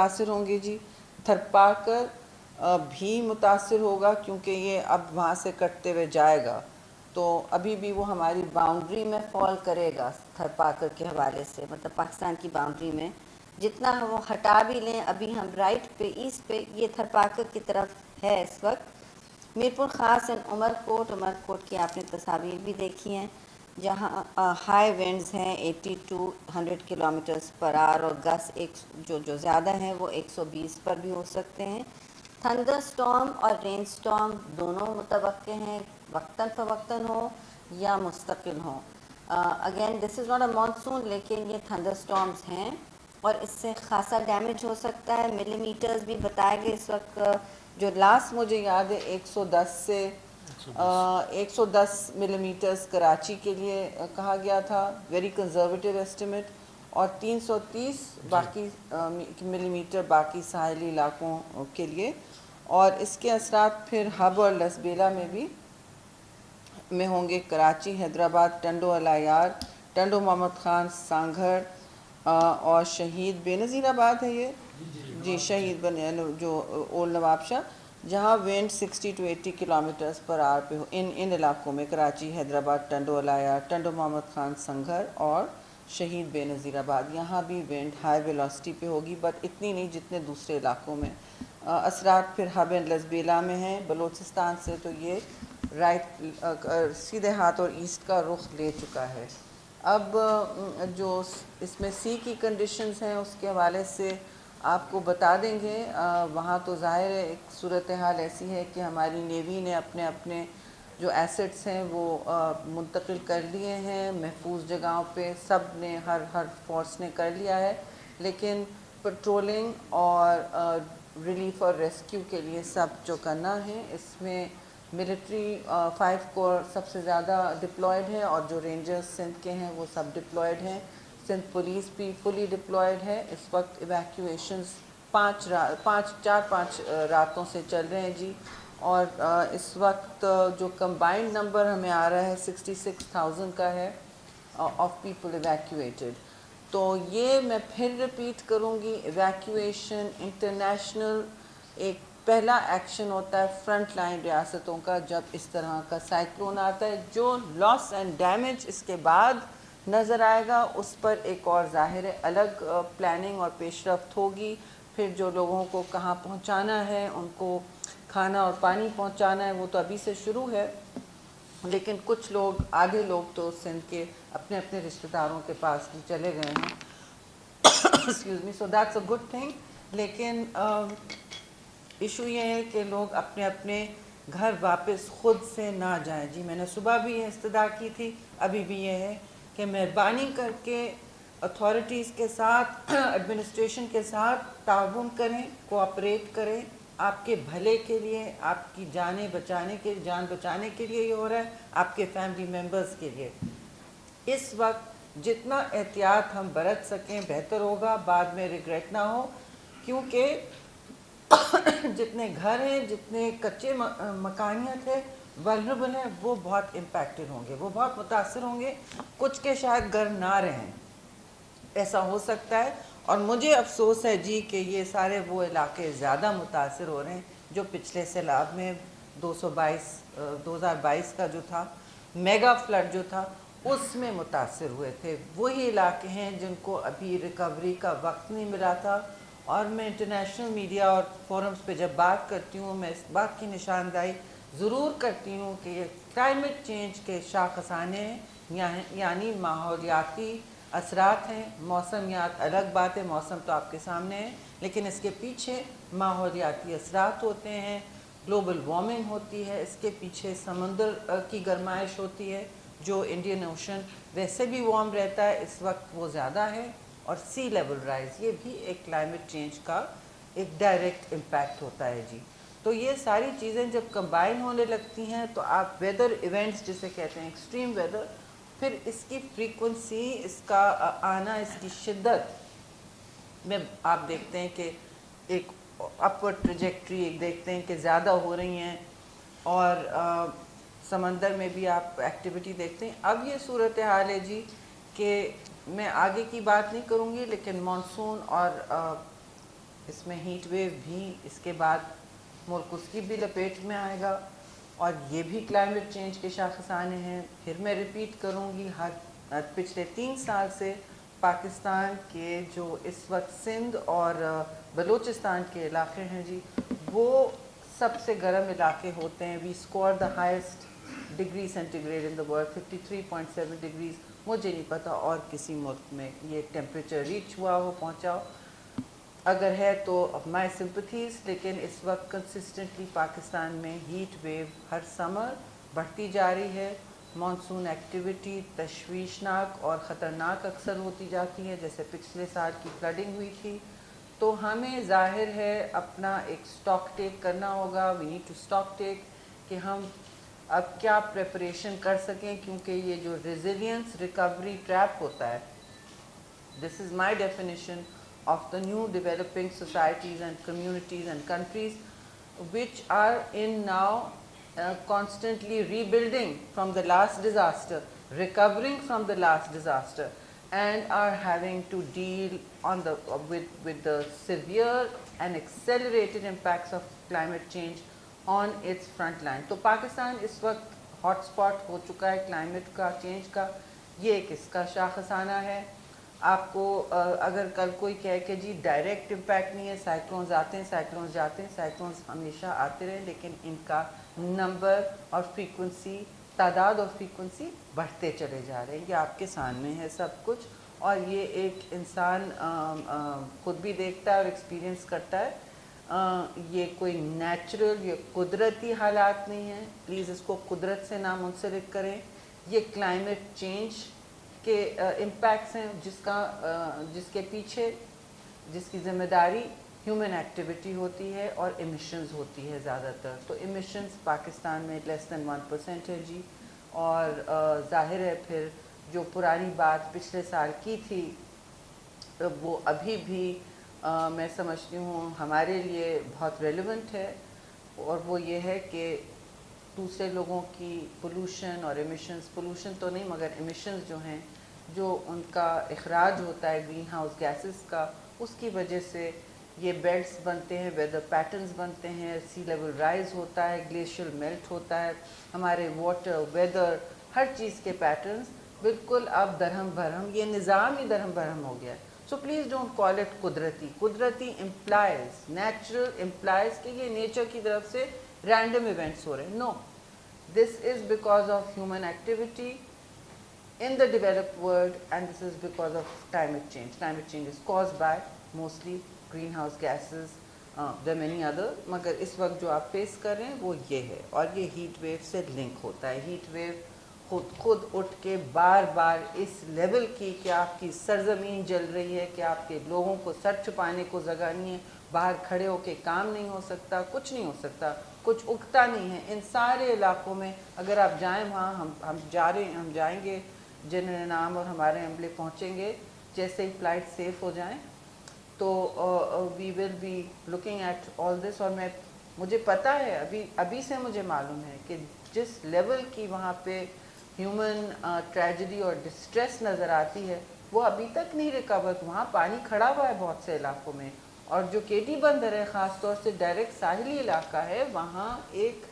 متاثر ہوں گے جی. تھرپاکر بھی متاثر ہوگا کیونکہ یہ اب وہاں سے کٹتے ہوئے جائے گا, تو ابھی بھی وہ ہماری باؤنڈری میں فال کرے گا تھرپاکر کے حوالے سے, مطلب پاکستان کی باؤنڈری میں جتنا وہ ہٹا بھی لیں ابھی ہم رائٹ پہ ایسٹ پہ یہ تھرپاکر کی طرف ہے اس وقت. میر پور خاص اینڈ عمر کوٹ کی آپ نے تصاویر بھی دیکھی ہیں جہاں ہائی ونڈز ہیں 80 to 100 کلومیٹرز پر آور, اور گس جو زیادہ ہیں وہ 120 پر بھی ہو سکتے ہیں. تھنڈر سٹارم اور رین سٹارم دونوں متوقع ہیں, وقتاً فوقتاً ہو یا مستقل ہوں. Again this is not a monsoon, لیکن یہ تھنڈر سٹارمز ہیں اور اس سے خاصا ڈیمیج ہو سکتا ہے. ملی میٹرز بھی بتائے گئے اس وقت, جو لاسٹ مجھے یاد ہے 110 ملی میٹرز کراچی کے لیے کہا گیا تھا, ویری کنزرویٹیو ایسٹیمیٹ, اور 330 باقی ملی میٹر باقی ساحلی علاقوں کے لیے. اور اس کے اثرات پھر ہب اور لسبیلا میں ہوں گے, کراچی, حیدرآباد, ٹنڈو العیار, ٹنڈو محمد خان, سانگھر اور شہید بے نظیر آباد ہے یہ جی, شہید جو اولڈ نواب شاہ, جہاں وینڈ 60 to 80 کلومیٹرز پر آور پہ ہو. ان علاقوں میں کراچی, حیدرآباد, ٹنڈو العیار, ٹنڈو محمد خان, سنگھر اور شہید بے نظیر آباد, یہاں بھی وینڈ ہائی ویلوسٹی پہ ہوگی, بٹ اتنی نہیں جتنے دوسرے علاقوں میں. اثرات پھر ہب اینڈ لسبیلا میں ہیں. بلوچستان سے تو یہ رائٹ سیدھے ہاتھ اور ایسٹ کا رخ لے چکا ہے. اب جو اس میں سی کی کنڈیشنز ہیں اس کے حوالے سے آپ کو بتا دیں گے. وہاں تو ظاہر ہے ایک صورتحال ایسی ہے کہ ہماری نیوی نے اپنے جو ایسٹس ہیں وہ منتقل کر لیے ہیں محفوظ جگہوں پہ, سب نے ہر فورس نے کر لیا ہے, لیکن پٹرولنگ اور ریلیف اور ریسکیو کے لیے سب جو کرنا ہے, اس میں ملٹری 5 کور سب سے زیادہ ڈپلائڈ ہے, اور جو رینجرز سندھ کے ہیں وہ سب ڈپلائڈ ہیں. سندھ پولیس بھی فلی ڈپلائڈ ہے. اس وقت ایویکیویشنز 4-5 راتوں سے چل رہے ہیں جی, اور اس وقت جو کمبائنڈ نمبر ہمیں آ رہا ہے 66,000 کا ہے آف پیپل ایویکیویٹڈ. تو یہ میں پھر ریپیٹ کروں گی, ایویکیویشن انٹرنیشنل ایک پہلا ایکشن ہوتا ہے فرنٹ لائن ریاستوں کا جب اس طرح کا سائیکلون آتا ہے. جو لاس اینڈ ڈیمیج اس کے بعد نظر آئے گا اس پر ایک اور ظاہر الگ پلاننگ اور پیش رفت ہوگی. پھر جو لوگوں کو کہاں پہنچانا ہے, ان کو کھانا اور پانی پہنچانا ہے, وہ تو ابھی سے شروع ہے, لیکن کچھ لوگ, آدھے لوگ تو سندھ کے اپنے رشتہ داروں کے پاس بھی چلے گئے ہیں. Excuse me, so that's a good thing. لیکن ایشو یہ ہے کہ لوگ اپنے گھر واپس خود سے نہ جائیں جی. میں نے صبح بھی یہ استدعا کی تھی, ابھی بھی یہ ہے کہ مہربانی کر کے اتھارٹیز کے ساتھ, ایڈمنسٹریشن کے ساتھ تعاون کریں, کوآپریٹ کریں. آپ کے بھلے کے لیے, آپ کی جان بچانے کے لیے یہ ہو رہا ہے, آپ کے فیملی ممبرز کے لیے. اس وقت جتنا احتیاط ہم برت سکیں بہتر ہوگا, بعد میں ریگریٹ نہ ہو, کیونکہ جتنے گھر ہیں, جتنے کچے مکانیت ہے, ولنریبل ہیں, وہ بہت امپیکٹڈ ہوں گے, وہ بہت متاثر ہوں گے. کچھ کے شاید گھر نہ رہیں, ایسا ہو سکتا ہے. اور مجھے افسوس ہے جی کہ یہ سارے وہ علاقے زیادہ متاثر ہو رہے ہیں جو پچھلے سیلاب میں 2022 کا جو تھا میگا فلڈ جو تھا اس میں متاثر ہوئے تھے. وہی علاقے ہیں جن کو ابھی ریکوری کا وقت نہیں ملا تھا. اور میں انٹرنیشنل میڈیا اور فورمز پہ جب بات کرتی ہوں, میں اس بات کی نشاندہی ضرور کرتی ہوں کہ یہ کلائمیٹ چینج کے شاخسانے ہیں, یعنی ماحولیاتی اثرات ہیں. موسمیات الگ بات ہے, موسم تو آپ کے سامنے ہے, لیکن اس کے پیچھے ماحولیاتی اثرات ہوتے ہیں. گلوبل وارمنگ ہوتی ہے, اس کے پیچھے سمندر کی گرمائش ہوتی ہے. جو انڈین اوشن ویسے بھی وارم رہتا ہے, اس وقت وہ زیادہ ہے, اور سی لیول رائز, یہ بھی ایک کلائمیٹ چینج کا ایک ڈائریکٹ امپیکٹ ہوتا ہے جی. تو یہ ساری چیزیں جب کمبائن ہونے لگتی ہیں تو آپ ویدر ایونٹس جسے کہتے ہیں ایکسٹریم ویدر, پھر اس کی فریکوینسی, اس کا آنا, اس کی شدت میں آپ دیکھتے ہیں کہ ایک اپورڈ ٹریجیکٹری ایک دیکھتے ہیں کہ زیادہ ہو رہی ہیں, اور سمندر میں بھی آپ ایکٹیویٹی دیکھتے ہیں. اب یہ صورتحال ہے جی کہ میں آگے کی بات نہیں کروں گی, لیکن مانسون اور اس میں ہیٹ ویو بھی اس کے بعد ملک اس کی بھی لپیٹ میں آئے گا، اور یہ بھی کلائمیٹ چینج کے شاخسانے ہیں. پھر میں ریپیٹ کروں گی، پچھلے 3 سال سے پاکستان کے جو اس وقت سندھ اور بلوچستان کے علاقے ہیں جی، وہ سب سے گرم علاقے ہوتے ہیں. We score the highest degree centigrade in the world, 53.7 degrees. مجھے نہیں پتا اور کسی ملک میں یہ ٹیمپریچر ریچ ہوا ہو، پہنچا ہو. اگر ہے تو مائی سمپتھیز. لیکن اس وقت کنسسٹنٹلی پاکستان میں ہیٹ ویو ہر سمر بڑھتی جا رہی ہے. مانسون ایکٹیویٹی تشویشناک اور خطرناک اکثر ہوتی جاتی ہے، جیسے پچھلے سال کی فلڈنگ ہوئی تھی. تو ہمیں ظاہر ہے اپنا ایک اسٹاک ٹیک کرنا ہوگا. وی نیڈ ٹو اسٹاک ٹیک کہ ہم اب کیا پریپریشن کر سکیں، کیونکہ یہ جو ریزیلینس ریکوری ٹریپ ہوتا ہے، this is my definition of the new developing societies and communities and countries which are in now constantly rebuilding from the last disaster, recovering from the last disaster, and are having to deal on with the severe and accelerated impacts of climate change on its front line. تو پاکستان اس وقت hot spot ہو چکا ہے climate کا change کا. یہ ایک اس کا شاخسانہ ہے. آپ کو اگر کل کوئی کہے کہ جی ڈائریکٹ امپیکٹ نہیں ہے، سائیکلونز آتے ہیں سائیکلونز جاتے ہیں، سائیکلونز ہمیشہ آتے رہے، لیکن ان کا نمبر اور فریکوینسی، تعداد اور فریکوینسی بڑھتے چلے جا رہے ہیں. یہ آپ کے سامنے ہے سب کچھ، اور یہ ایک انسان خود بھی دیکھتا ہے اور ایکسپیرئنس کرتا ہے. یہ کوئی نیچرل یا قدرتی حالات نہیں ہیں. پلیز اس کو قدرت سے نہ منسلک کریں. یہ کلائمیٹ چینج کے امپیکٹس ہیں، جس کے پیچھے جس کی ذمہ داری ہیومن ایکٹیویٹی ہوتی ہے اور ایمیشنز ہوتی ہے زیادہ تر. تو ایمیشنز پاکستان میں لیس دین 1% ہے جی. اور ظاہر ہے پھر جو پرانی بات پچھلے سال کی تھی وہ ابھی بھی میں سمجھتی ہوں ہمارے لیے بہت ریلیونٹ ہے، اور وہ یہ ہے کہ دوسرے لوگوں کی پولوشن اور ایمیشنز، پولوشن تو نہیں مگر ایمیشنز جو ہیں، جو ان کا اخراج ہوتا ہے گرین ہاؤس گیسز کا، اس کی وجہ سے یہ بیلٹس بنتے ہیں، ویدر پیٹرنز بنتے ہیں، سی لیول رائز ہوتا ہے، گلیشیل میلٹ ہوتا ہے، ہمارے واٹر، ویدر، ہر چیز کے پیٹرنز بالکل اب درہم برہم، یہ نظام ہی درہم برہم ہو گیا ہے. So please don't call it قدرتی. قدرتی امپلائز، نیچرل امپلائز کہ یہ نیچر کی طرف سے رینڈم ایونٹس ہو رہے ہیں. No, this is because of human activity in the developed world, and this is because of climate change. Climate change is caused by mostly greenhouse gases. There are many other, مگر اس وقت جو آپ face کر رہے ہیں وہ یہ ہے، اور یہ ہیٹ ویو سے لنک ہوتا ہے. ہیٹ ویو خود اٹھ کے بار بار اس لیول کی کہ آپ کی سرزمین جل رہی ہے، کہ آپ کے لوگوں کو سر چھپانے کو جگہ نہیں ہے، باہر کھڑے ہو کے کام نہیں ہو سکتا، کچھ نہیں ہو سکتا، کچھ اگتا نہیں ہے. ان سارے علاقوں میں اگر آپ جائیں، وہاں ہم جائیں گے، جنرل نام اور ہمارے عملے پہنچیں گے، جیسے ہی فلائٹ سیف ہو جائیں تو we will be looking at all this. اور مجھے پتہ ہے، ابھی سے مجھے معلوم ہے کہ جس لیول کی وہاں پہ ہیومن ٹریجڈی اور ڈسٹریس نظر آتی ہے وہ ابھی تک نہیں ریکور. وہاں پانی کھڑا ہوا ہے بہت سے علاقوں میں، اور جو کیٹی بندر ہے خاص طور سے ڈائریکٹ ساحلی علاقہ ہے، وہاں ایک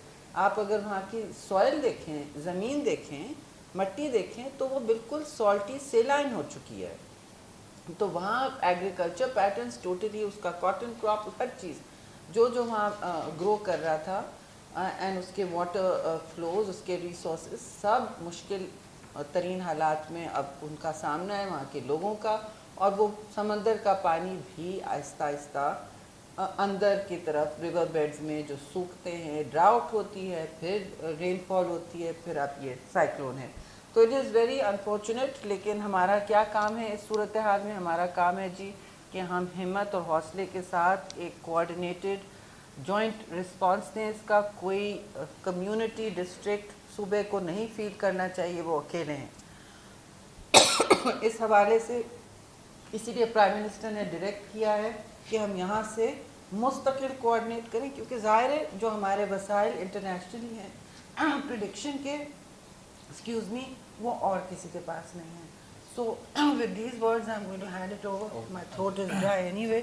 آپ اگر وہاں کی سوائل دیکھیں، زمین دیکھیں، مٹی دیکھیں تو وہ بالکل سالٹی سیلائن ہو چکی ہے. تو وہاں ایگریکلچر پیٹرنز ٹوٹلی، اس کا کاٹن کراپ، ہر چیز جو وہاں گرو کر رہا تھا، اینڈ اس کے واٹر فلوز، اس کے ریسورسز سب مشکل ترین حالات میں اب ان کا سامنا ہے وہاں کے لوگوں کا. اور وہ سمندر کا پانی بھی آہستہ آہستہ اندر کی طرف ریور بیڈز میں جو سوکھتے ہیں، ڈراؤٹ ہوتی ہے، پھر رین فال ہوتی ہے، پھر اب یہ سائیکلون ہے. تو اٹ از ویری انفارچونیٹ. لیکن ہمارا کیا کام ہے اس صورتحال میں؟ ہمارا کام ہے جی کہ ہم ہمت اور حوصلے کے ساتھ ایک کوآرڈینیٹڈ جوائنٹ رسپانس دیں. اس کا کوئی کمیونٹی، ڈسٹرکٹ، صوبے کو نہیں فیل کرنا چاہیے وہ اکیلے ہیں. اس حوالے سے اسی لیے پرائم منسٹر نے ڈائریکٹ کیا ہے کہ ہم یہاں سے مستقل کوآرڈینیٹ کریں، کیونکہ ظاہر ہے جو ہمارے وسائل انٹرنیشنلی ہیں پریڈکشن کے، ایکسکیوز می، وہ اور کسی کے پاس نہیں ہے. So with these words I'm going to hand it over. My throat is dry anyway.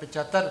75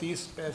30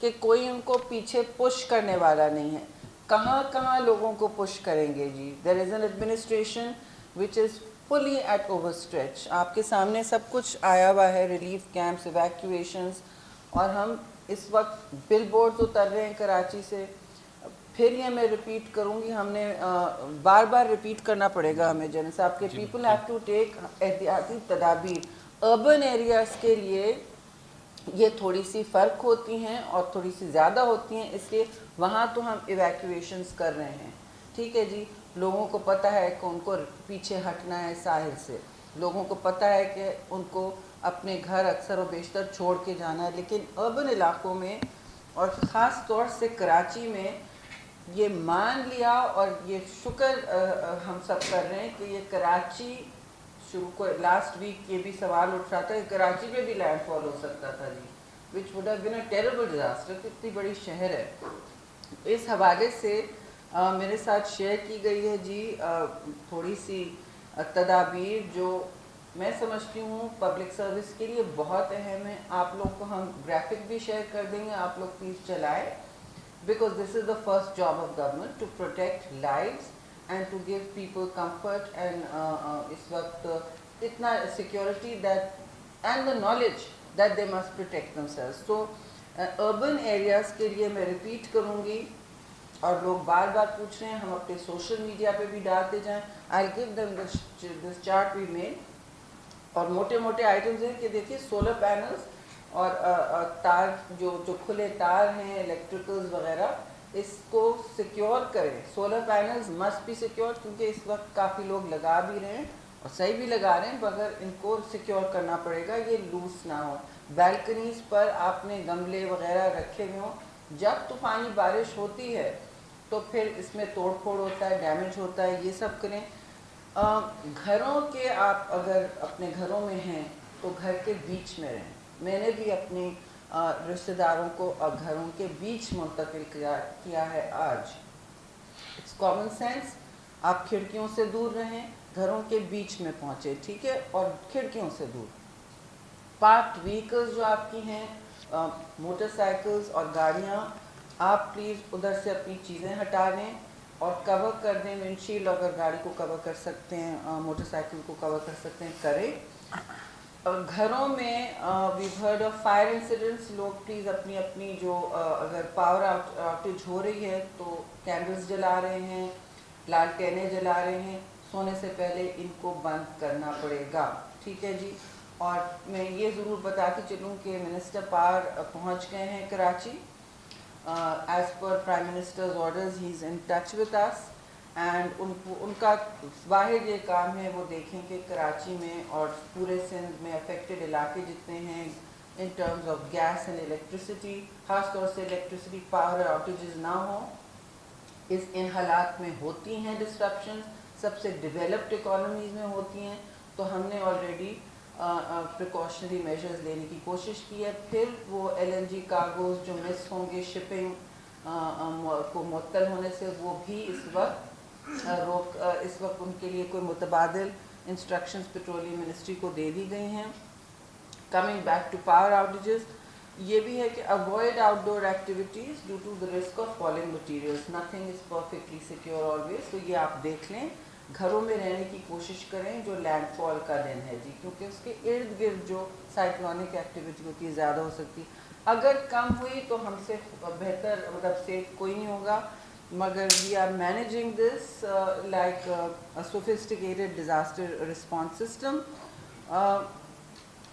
کہ کوئی ان کو پیچھے پش کرنے والا نہیں ہے. کہاں کہاں لوگوں کو پش کریں گے جی؟ There is an administration which is fully at over stretch. آپ کے سامنے سب کچھ آیا ہوا ہے، ریلیف کیمپس، ایویکویشنز، اور ہم اس وقت بل بورڈز اتر رہے ہیں کراچی سے. پھر یہ میں ریپیٹ کروں گی، ہم نے بار بار ریپیٹ کرنا پڑے گا ہمیں جنرل صاحب کہ پیپل ہیو ٹو ٹیک احتیاطی تدابیر. اربن ایریاز کے لیے یہ تھوڑی سی فرق ہوتی ہیں اور تھوڑی سی زیادہ ہوتی ہیں، اس لیے وہاں تو ہم ایویکویشنز کر رہے ہیں. ٹھیک ہے جی، لوگوں کو پتہ ہے کہ ان کو پیچھے ہٹنا ہے ساحل سے، لوگوں کو پتہ ہے کہ ان کو اپنے گھر اکثر و بیشتر چھوڑ کے جانا ہے. لیکن اربن علاقوں میں اور خاص طور سے کراچی میں یہ مان لیا، اور یہ شکر ہم سب کر رہے ہیں کہ یہ کراچی شروع کو لاسٹ ویک یہ بھی سوال اٹھ رہا تھا کہ کراچی میں بھی لینڈ فال ہو سکتا تھا جی، which would have been a terrible disaster. اتنی بڑی شہر ہے. اس حوالے سے میرے ساتھ شیئر کی گئی ہے جی تھوڑی سی تدابیر جو میں سمجھتی ہوں پبلک سروس کے لیے بہت اہم ہے. آپ لوگ کو ہم گرافک بھی شیئر کر دیں گے، آپ لوگ پلیز چلائیں، because this is the first job of government to protect lives and to give people comfort and اس وقت اتنا security that and the knowledge that they must protect themselves. تو اربن ایریاز کے لیے میں repeat کروں گی، اور لوگ بار بار پوچھ رہے ہیں، ہم اپنے سوشل میڈیا پہ بھی ڈالتے جائیں. I give them this chart we made, اور موٹے موٹے آئٹمز ہیں کہ دیکھیے سولر پینلز اور تار جو کھلے تار ہیں الیکٹریکلز وغیرہ، اس کو سیکیور کریں. Solar panels must be secure, کیونکہ اس وقت کافی لوگ لگا بھی رہے ہیں اور صحیح بھی لگا رہے ہیں، مگر ان کو سیکیور کرنا پڑے گا، یہ لوز نہ ہو. بیلکنیز پر آپ نے گملے وغیرہ رکھے ہوئے ہوں، جب طوفانی بارش ہوتی ہے تو پھر اس میں توڑ پھوڑ ہوتا ہے، ڈیمیج ہوتا ہے، یہ سب کریں. گھروں کے آپ اگر اپنے گھروں میں ہیں تو گھر کے بیچ میں رہیں. میں نے بھی اپنی رشتہ داروں کو گھروں کے بیچ منتقل کیا ہے آج. It's common sense. آپ کھڑکیوں سے دور رہیں، گھروں کے بیچ میں پہنچے، ٹھیک ہے، اور کھڑکیوں سے دور. پارکڈ وہیکلز جو آپ کی ہیں، موٹر سائیکلز اور گاڑیاں، آپ پلیز ادھر سے اپنی چیزیں ہٹا لیں اور کور کر دیں. ونڈ شیلڈ اگر گاڑی کو کور کر سکتے ہیں، موٹر سائیکل کو کور کر سکتے ہیں، کریں. گھروں میں we've heard of fire incidents. لوگ پلیز اپنی اپنی جو اگر پاور آؤٹیج ہو رہی ہے تو کینڈلز جلا رہے ہیں، لالٹینیں جلا رہے ہیں، سونے سے پہلے ان کو بند کرنا پڑے گا. ٹھیک ہے جی. اور میں یہ ضرور بتاتی چلوں کہ منسٹر پاور پہنچ گئے ہیں Karachi. As per prime minister's orders he is in touch with us, and ان کا واحد یہ کام ہے وہ دیکھیں کہ کراچی میں اور پورے سندھ میں افیکٹڈ علاقے جتنے ہیں ان terms of gas and electricity, خاص طور سے الیکٹریسٹی پاور آؤٹیجز نہ ہوں. ان حالات میں ہوتی ہیں ڈسٹرپشنز، سب سے ڈیولپڈ اکانومیز میں ہوتی ہیں، تو ہم نے آلریڈی پریکاشنری میجرز لینے کی کوشش کی ہے. پھر وہ LNG کارگوز جو مس ہوں گے شپنگ کو معطل ہونے سے، وہ بھی اس وقت ان کے لیے کوئی متبادل انسٹرکشنز پیٹرولیم منسٹری کو دے دی گئی ہیں. Coming back to power outages, یہ بھی ہے کہ avoid outdoor activities due to the risk of falling materials. Nothing is perfectly secure always. تو یہ آپ دیکھ لیں، گھروں میں رہنے کی کوشش کریں جو لینڈ فال کا دن ہے جی، کیونکہ اس کے ارد گرد جو سائیکلونک ایکٹیویٹی ہوتی ہے زیادہ ہو سکتی. اگر کم ہوئی تو ہم سے بہتر مطلب سیف کوئی نہیں ہوگا، مگر we are managing this like sophisticated disaster response system.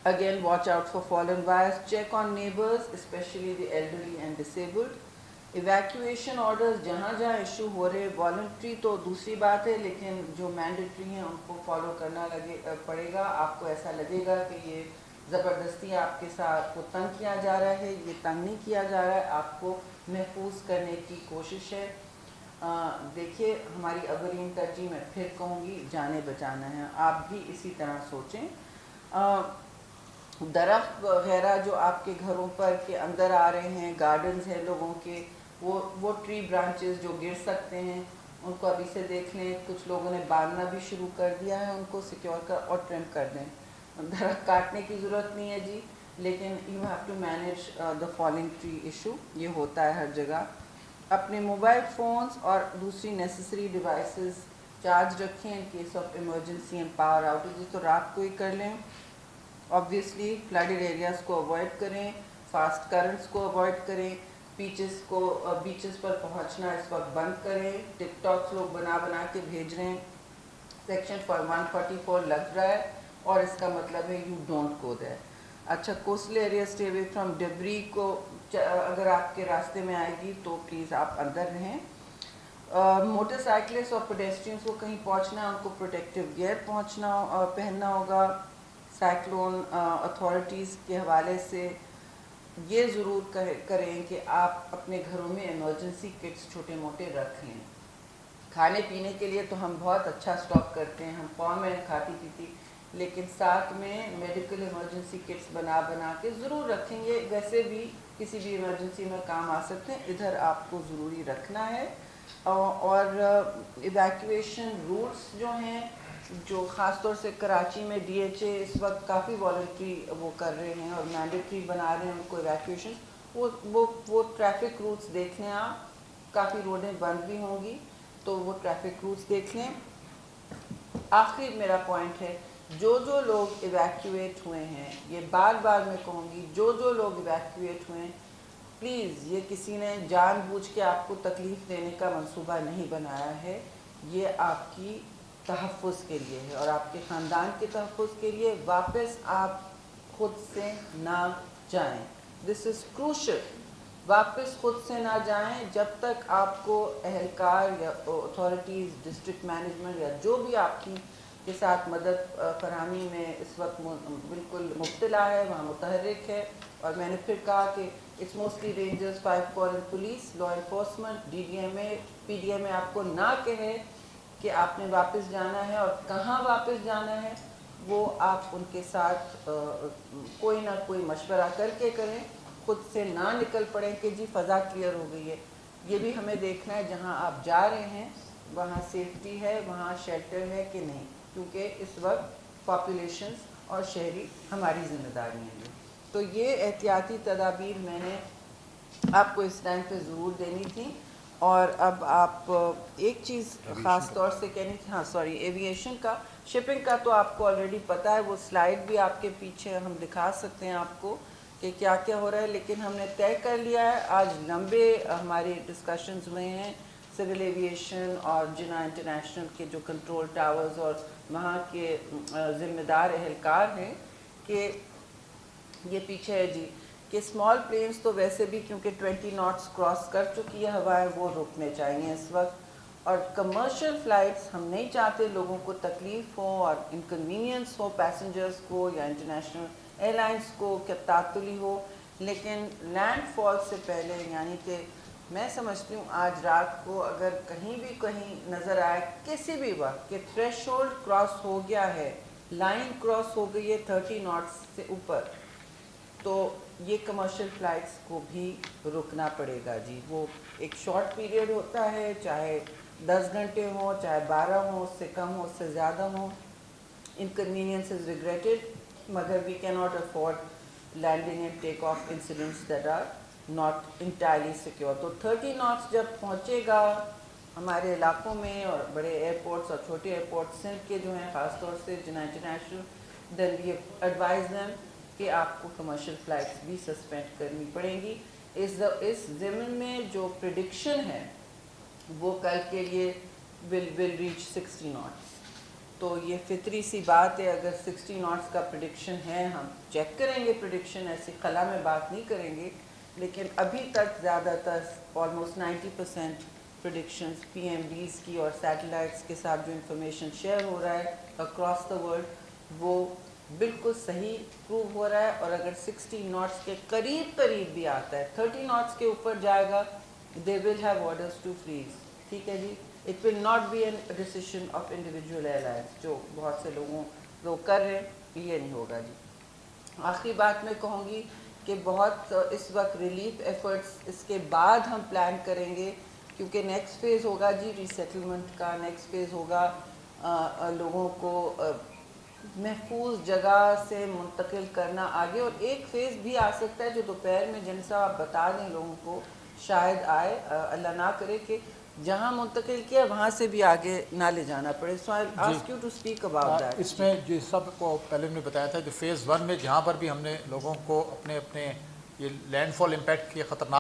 Again, watch out for fallen wires. Check on neighbors, especially the elderly and disabled. Evacuation orders جہاں جہاں ایشو ہو رہے والنٹری تو دوسری بات ہے، لیکن جو مینڈیٹری ہیں ان کو فالو کرنا پڑے گا. آپ کو ایسا لگے گا کہ یہ زبردستی آپ کے ساتھ کو تنگ کیا جا رہا ہے، یہ تنگ نہیں کیا جا رہا ہے، آپ کو محفوظ کرنے کی کوشش ہے. دیکھیے ہماری اولین ترجیح میں پھر کہوں گی جانیں بچانا ہے. آپ بھی اسی طرح سوچیں. درخت وغیرہ جو آپ کے گھروں پر کے اندر آ رہے ہیں، گارڈنز ہیں لوگوں کے، وہ ٹری برانچز جو گر سکتے ہیں ان کو ابھی سے دیکھ لیں. کچھ لوگوں نے باندھنا بھی شروع کر دیا ہے، ان کو سیکیور کر اور ٹرم کر دیں. درخت کاٹنے کی ضرورت نہیں ہے جی. لیکن you have to manage the falling tree issue. یہ ہوتا ہے ہر جگہ. اپنے موبائل فونس اور دوسری نیسسری ڈیوائسز چارج رکھیں in case of emergency and power outages. تو رات کو ہی کر لیں. آبویسلی فلڈڈ ایریاز کو اوائڈ کریں, فاسٹ کرنٹس کو اوائڈ کریں, بیچز پر پہنچنا اس وقت بند کریں. ٹک ٹاکس لوگ بنا کے بھیج رہے ہیں, سیکشن 144 لگ رہا ہے اور اس کا مطلب ہے یو ڈونٹ گو دیر. اچھا, coastal area stay away from debris کو اگر آپ کے راستے میں آئے گی تو پلیز آپ اندر رہیں. موٹر سائیکلسٹ اور پیڈیسٹرینس کو کہیں پہنچنا ہے ان کو پروٹیکٹیو گیئر پہننا ہوگا. سائیکلون اتھارٹیز کے حوالے سے یہ ضرور کریں کہ آپ اپنے گھروں میں ایمرجنسی کٹس چھوٹے موٹے رکھ لیں. کھانے پینے کے لیے تو ہم بہت اچھا اسٹاک کرتے ہیں, ہم قوم میں کھاتی پیتی, لیکن ساتھ میں میڈیکل ایمرجنسی کٹس بنا کے ضرور رکھیں گے. ویسے بھی کسی بھی ایمرجنسی میں کام آ سکتے ہیں, ادھر آپ کو ضروری رکھنا ہے. اور ایویکویشن روٹس جو ہیں, جو خاص طور سے کراچی میں ڈی ایچ اے اس وقت کافی والنٹری وہ کر رہے ہیں اور مینڈیٹری بنا رہے ہیں ان کو ایویکویشن, وہ ٹریفک روٹس دیکھ لیں آپ. کافی روڈیں بند بھی ہوں گی تو وہ ٹریفک روٹس دیکھ لیں. آخری میرا پوائنٹ ہے, جو لوگ ایویکویٹ ہوئے ہیں, یہ بار میں کہوں گی, جو لوگ ایویکویٹ ہوئے ہیں, پلیز یہ کسی نے جان بوجھ کے آپ کو تکلیف دینے کا منصوبہ نہیں بنایا ہے. یہ آپ کی تحفظ کے لیے ہے اور آپ کے خاندان کے تحفظ کے لیے. واپس آپ خود سے نہ جائیں. دس از کروشل. واپس خود سے نہ جائیں جب تک آپ کو اہلکار یا اتھارٹیز, ڈسٹرکٹ مینجمنٹ یا جو بھی آپ کی کے ساتھ مدد فراہمی میں اس وقت بالکل مبتلا ہے, وہاں متحرک ہے. اور میں نے پھر کہا کہ it's mostly Rangers, 5 corps police, law enforcement, D D M A, P D M A آپ کو نہ کہے کہ آپ نے واپس جانا ہے اور کہاں واپس جانا ہے, وہ آپ ان کے ساتھ کوئی نہ کوئی مشورہ کر کے کریں. خود سے نہ نکل پڑیں کہ جی فضا کلیئر ہو گئی ہے. یہ بھی ہمیں دیکھنا ہے جہاں آپ جا رہے ہیں وہاں سیفٹی ہے, وہاں شیلٹر ہے کہ نہیں, کیونکہ اس وقت پاپولیشنز اور شہری ہماری ذمہ داری ہیں. تو یہ احتیاطی تدابیر میں نے آپ کو اس ٹائم پہ ضرور دینی تھی. اور اب آپ ایک چیز خاص طور سے کہنی تھی, ہاں سوری, ایویشن کا, شپنگ کا تو آپ کو آلریڈی پتہ ہے, وہ سلائیڈ بھی آپ کے پیچھے ہم دکھا سکتے ہیں آپ کو کہ کیا کیا ہو رہا ہے. لیکن ہم نے طے کر لیا ہے, آج لمبے ہمارے ڈسکشنز ہوئے ہیں سول ایویشن اور جنا انٹرنیشنل کے جو کنٹرول ٹاورز اور وہاں کے ذمہ دار اہلکار ہیں, کہ یہ پیچھے ہے جی کہ اسمال پلینس تو ویسے بھی کیونکہ 20 ناٹس کراس کر چکی ہے ہوائیں, وہ رکنے چاہیے اس وقت. اور کمرشل فلائٹس ہم نہیں چاہتے لوگوں کو تکلیف ہو اور انکنوینئنس ہو پیسنجرز کو یا انٹرنیشنل ایئر لائنس کو, کہ تعطلی ہو. لیکن لینڈ فال سے پہلے, یعنی کہ میں سمجھتی ہوں آج رات کو اگر کہیں نظر آئے کسی بھی وقت کہ تھریش ہولڈ کراس ہو گیا ہے, لائن کراس ہو گئی ہے 30 ناٹس سے اوپر, تو یہ کمرشل فلائٹس کو بھی رکنا پڑے گا جی. وہ ایک شارٹ پیریڈ ہوتا ہے, چاہے 10 گھنٹے ہوں, چاہے 12 ہوں, اس سے کم ہو, اس سے زیادہ ہوں. انکنوینئنس از ریگریٹڈ, مگر we can not afford landing and take off incidents that are not entirely secure. تو 30 ناٹس جب پہنچے گا ہمارے علاقوں میں, اور بڑے ایئرپورٹس اور چھوٹے ایئرپورٹس سندھ کے جو ہیں خاص طور سے جنا انٹرنیشنل, دین وی ایڈوائز دیم کہ آپ کو کمرشل فلائٹس بھی سسپینڈ کرنی پڑیں گی. اس ضمن میں جو پریڈکشن ہے وہ کل کے لیے ول ریچ 60 ناٹس. تو یہ فطری سی بات ہے, اگر 60 ناٹس کا پریڈکشن ہے, ہم چیک کریں گے پریڈکشن, ایسی خلا میں بات نہیں کریں گے, لیکن ابھی تک زیادہ تر almost 90% predictions P M D's کی اور سیٹلائٹس کے ساتھ جو انفارمیشن شیئر ہو رہا ہے اکراس دا ورلڈ, وہ بالکل صحیح پروو ہو رہا ہے. اور اگر 60 ناٹس کے قریب بھی آتا ہے, 30 ناٹس کے اوپر جائے گا, they will have orders to freeze. ٹھیک ہے جی, it will not be a decision of individual airlines, جو بہت سے لوگ کر رہے ہیں, یہ نہیں ہوگا جی. آخری بات میں کہوں گی کہ بہت اس وقت ریلیف ایفرٹس اس کے بعد ہم پلان کریں گے, کیونکہ نیکسٹ فیز ہوگا جی ری سیٹلمنٹ کا, نیکسٹ فیز ہوگا لوگوں کو محفوظ جگہ سے منتقل کرنا آگے، اور ایک فیز بھی آ سکتا ہے جو دوپہر میں جن صاحب آپ بتا دیں لوگوں کو شاید آئے، اللہ نہ کرے کہ جہاں منتقل کیا وہاں سے بھی آگے نہ لے جانا پڑے. So I ask you to speak about that. اس میں جو سب کو پہلے نے بتایا تھا جو فیز 1 میں جہاں پر بھی ہم نے لوگوں کو اپنے یہ لینڈ فال امپیکٹ کے خطرناک